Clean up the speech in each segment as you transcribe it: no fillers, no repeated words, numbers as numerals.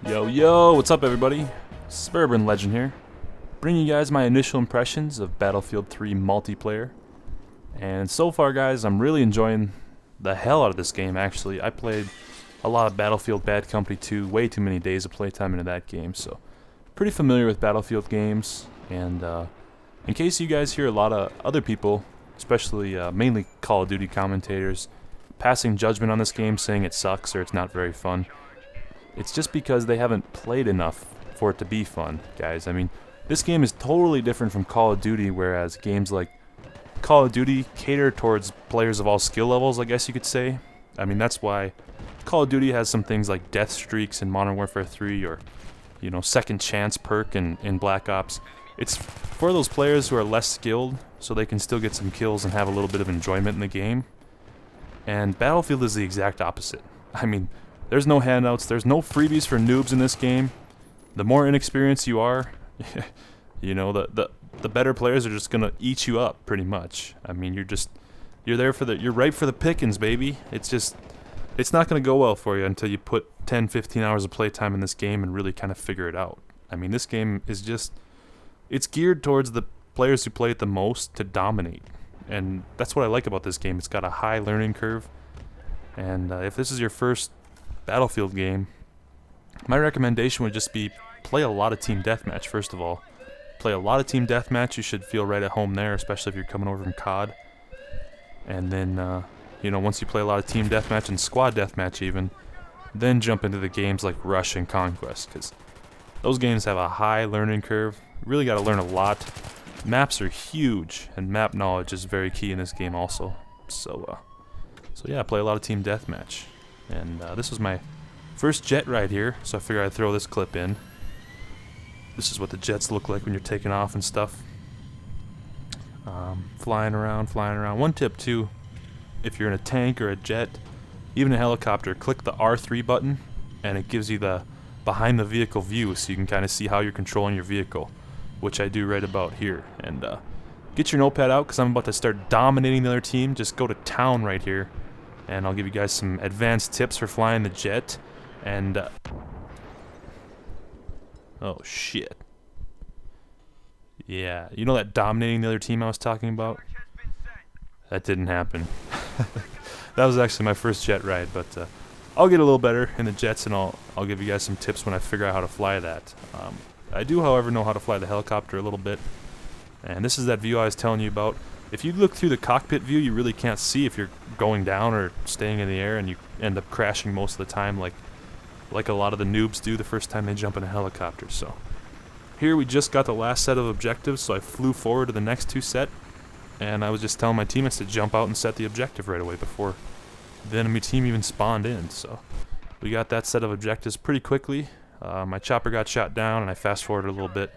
Yo, yo, what's up everybody? Suburban Legend here, bringing you guys my initial impressions of Battlefield 3 multiplayer. And so far guys, I'm really enjoying the hell out of this game actually. I played a lot of Battlefield Bad Company 2, way too many days of playtime into that game, so pretty familiar with Battlefield games. And in case you guys hear a lot of other people, especially mainly Call of Duty commentators, passing judgment on this game saying it sucks or it's not very fun, it's just because they haven't played enough for it to be fun, guys. I mean, this game is totally different from Call of Duty, whereas games like Call of Duty cater towards players of all skill levels, I guess you could say. I mean, that's why Call of Duty has some things like death streaks in Modern Warfare 3, or, you know, second chance perk in Black Ops. It's for those players who are less skilled, so they can still get some kills and have a little bit of enjoyment in the game. And Battlefield is the exact opposite. I mean, there's no handouts, there's no freebies for noobs in this game. The more inexperienced you are, you know, the better players are just gonna eat you up pretty much. I mean, you're there for you're ripe for the pickings, baby. It's not gonna go well for you until you put 10-15 hours of playtime in this game and really kind of figure it out. I mean, this game is it's geared towards the players who play it the most to dominate. And that's what I like about this game. It's got a high learning curve. And if this is your first Battlefield game, my recommendation would just be play a lot of Team Deathmatch first of all. Play a lot of Team Deathmatch. You should feel right at home there, especially if you're coming over from COD. And then, you know, once you play a lot of Team Deathmatch and Squad Deathmatch even, then jump into the games like Rush and Conquest, because those games have a high learning curve. You really got to learn a lot. Maps are huge, and map knowledge is very key in this game also. So yeah, play a lot of Team Deathmatch. And this was my first jet ride here, so I figured I'd throw this clip in. This is what the jets look like when you're taking off and stuff. Flying around. One tip too, if you're in a tank or a jet, even a helicopter, click the R3 button, and it gives you the behind the vehicle view, so you can kind of see how you're controlling your vehicle, which I do right about here. And get your notepad out, because I'm about to start dominating the other team. Just go to town right here, and I'll give you guys some advanced tips for flying the jet. And oh shit, yeah, you know that dominating the other team I was talking about? That didn't happen. That was actually my first jet ride, but I'll get a little better in the jets, and I'll give you guys some tips when I figure out how to fly that. I do, however, know how to fly the helicopter a little bit, and this is that view I was telling you about. If you look through the cockpit view, you really can't see if you're going down or staying in the air, and you end up crashing most of the time, like a lot of the noobs do the first time they jump in a helicopter. So here we just got the last set of objectives, so I flew forward to the next two set, and I was just telling my teammates to jump out and set the objective right away before the enemy team even spawned in. So we got that set of objectives pretty quickly. My chopper got shot down, and I fast forwarded a little bit.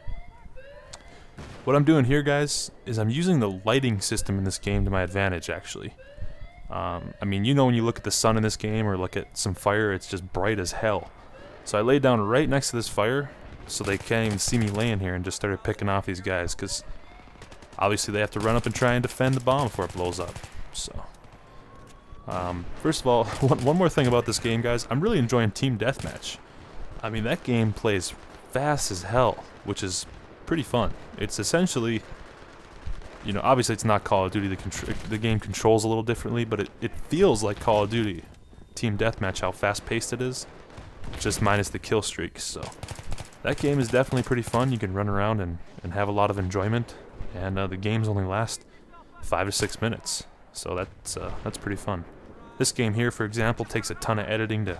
What I'm doing here, guys, is I'm using the lighting system in this game to my advantage, actually. I mean, you know, when you look at the sun in this game or look at some fire, it's just bright as hell. So I laid down right next to this fire, so they can't even see me laying here, and just started picking off these guys, because obviously they have to run up and try and defend the bomb before it blows up. So first of all, one more thing about this game, guys, I'm really enjoying Team Deathmatch. I mean, that game plays fast as hell, which is pretty fun. It's essentially, you know, obviously it's not Call of Duty. The game controls a little differently, but it feels like Call of Duty Team Deathmatch, how fast-paced it is, just minus the kill streaks. So that game is definitely pretty fun. You can run around and have a lot of enjoyment, and the games only last 5 to 6 minutes, so that's pretty fun. This game here, for example, takes a ton of editing to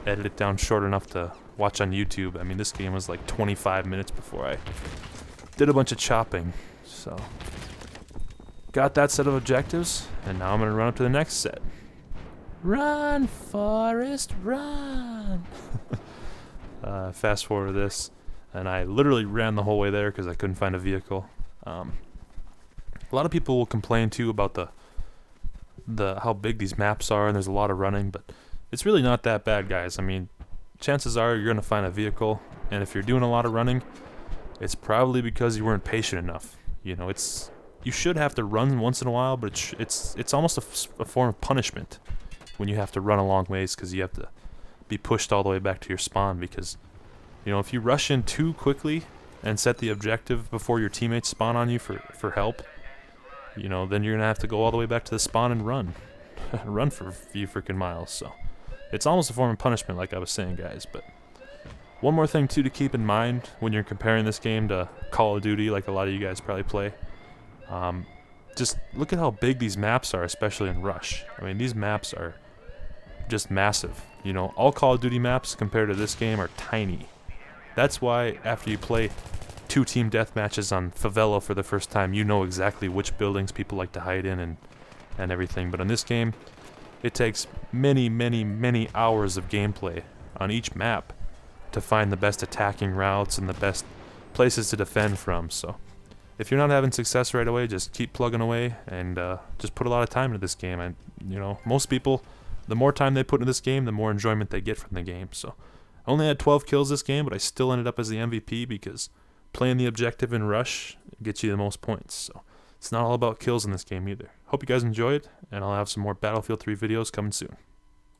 edit it down short enough to watch on YouTube. I mean, this game was like 25 minutes before I did a bunch of chopping. So got that set of objectives, and now I'm gonna run up to the next set. Run, Forrest, run! Fast forward to this, and I literally ran the whole way there because I couldn't find a vehicle. A lot of people will complain too about the how big these maps are, and there's a lot of running, but it's really not that bad, guys. I mean, chances are you're gonna find a vehicle, and if you're doing a lot of running, it's probably because you weren't patient enough. You know, you should have to run once in a while, but it's almost a form of punishment when you have to run a long ways, because you have to be pushed all the way back to your spawn, because You know, if you rush in too quickly and set the objective before your teammates spawn on you for help, you know, then you're going to have to go all the way back to the spawn and run. Run for a few freaking miles, so it's almost a form of punishment, like I was saying, guys. But one more thing, too, to keep in mind when you're comparing this game to Call of Duty, like a lot of you guys probably play, just look at how big these maps are, especially in Rush. I mean, these maps are just massive. You know, all Call of Duty maps compared to this game are tiny. That's why after you play 2 team deathmatches on Favela for the first time, you know exactly which buildings people like to hide in and everything. But in this game, it takes many, many, many hours of gameplay on each map to find the best attacking routes and the best places to defend from. So if you're not having success right away, just keep plugging away and just put a lot of time into this game. And you know, most people, the more time they put into this game, the more enjoyment they get from the game. So I only had 12 kills this game, but I still ended up as the MVP because playing the objective in Rush gets you the most points. So it's not all about kills in this game either. Hope you guys enjoyed, and I'll have some more Battlefield 3 videos coming soon.